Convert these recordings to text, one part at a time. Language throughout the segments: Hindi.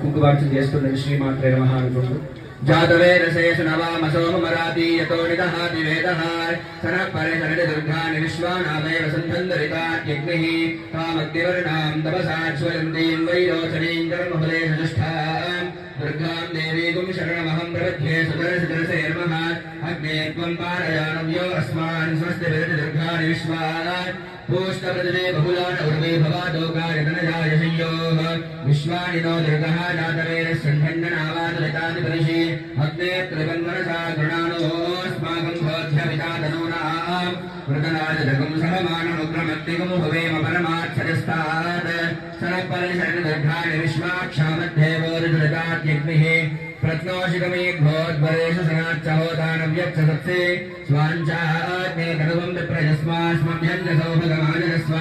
కుంకుమార్చన చేస్తున్నది శ్రీమాత్రే నమః అనుకుంటూ జాతవేదశేష నవామసోమరాతి యతో నిదహాతి వేదః సన పరిసరతి దుర్గాని విశ్వానామేవ సంధందరితాత్యగ్నిః కామగ్నివర్ణాం తపసాశ్వయంతీం వైరోచనీం కర్మఫలే సజుష్టాం దుర్గాం దేవీగుం శరణమహం ప్రపద్యే సుదర్శనసే నమః అగ్నే త్వం పారయాణవ్యో అస్మాన్ స్వస్తి విరతి దుర్గాని విశ్వాన్ पूष्टप्रदने बहुलान उर्वे भवादोकाय धनजाय संयोः विश्वानिनो दुर्गः जातवेदः सन्धन्ननावादलितानि परिषि अग्ने त्रिबन्धनसा गृणानोऽस्माकं भवद्भ्यपिता तनूनां वृतनाजगं सहमानमुग्रमत्तिकं भवेम परमाच्छदस्तात् सरपरिशरणदुर्गानि विश्वाक्षामध्ये वोरुदुरितात्यग्निः प्रत्नोषिकमेघोद्वरेषु सनाच्चहोदानव्यक्षसत्से स्वाञ्चाग्ने तनुवं विप्रजस्मास्मभ्यञ्जसौभगमाजनस्व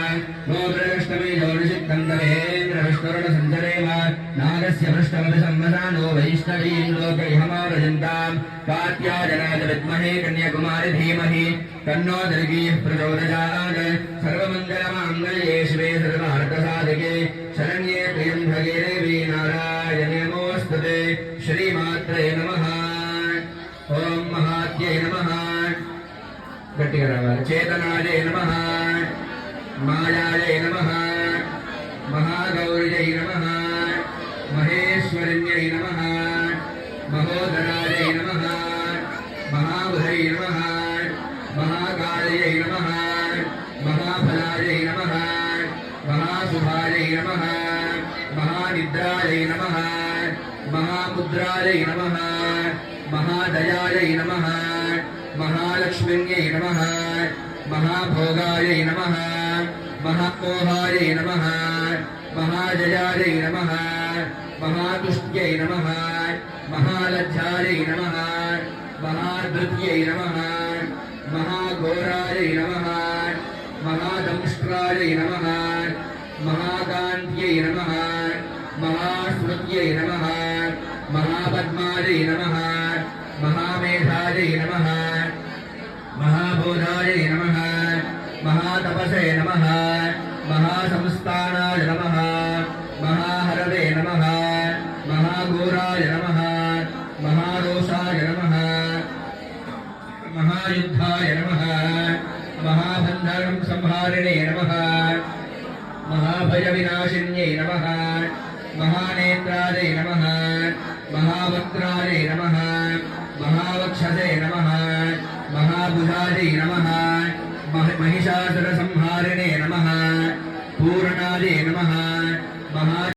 गोब्रष्टमे जोनिषित्कन्दवेन्द्रविष्णुरणसञ्चरेव नागस्य पृष्ठमभिसम्मसानो वैष्णवीं लोकैहमाव्रजन्ताम् कात्यायनाय विद्महे कन्याकुमारि धीमहि तन्नो दुर्गीः प्रचोदयात् सर्वमङ्गलमाङ्गल्ये शिवे सर्वार्थसाधिके शरण्ये त्र्यम्बके देवी नारायणे नमोऽस्तुते श्रीमात्रे नमः ओम महात्ये नमः चेतनाय नमः मायाय नमः महागौर्यै नमः महेश्वरिण्यै नमः महोदराय नमः महाबुधै नमः महाकालयै नमः महाफलाय नमः महाशुभाय नमः महानिद्राय नमः महामुद्रायै नमः महादयायै नमः महालक्ष्म्यै नमः महाभोगायै नमः महामोहायै नमः महाजयायै नमः महातुष्ट्यै नमः महालज्जायै नमः महाधृत्यै नमः महाघोरायै नमः महादंष्ट्रायै नमः महाकान्त्यै नमः महास्मृत्यै नमः महापद्मायै नमः महामेधायै नमः महाबोधायै नमः महातपसे नमः महासंस्थानाय नमः महाहरवे नमः महाघोराय नमः महारोषाय नमः महायुद्धाय नमः महाबन्धनं संहारिणे नमः महाभयविनाशिन्यै नमः महानेत्राय नमः महावक्त्राय नमः महावक्षसे नमः महाभुजाय नमः महिषासुरसंहारिणे नमः पूर्णाय नमः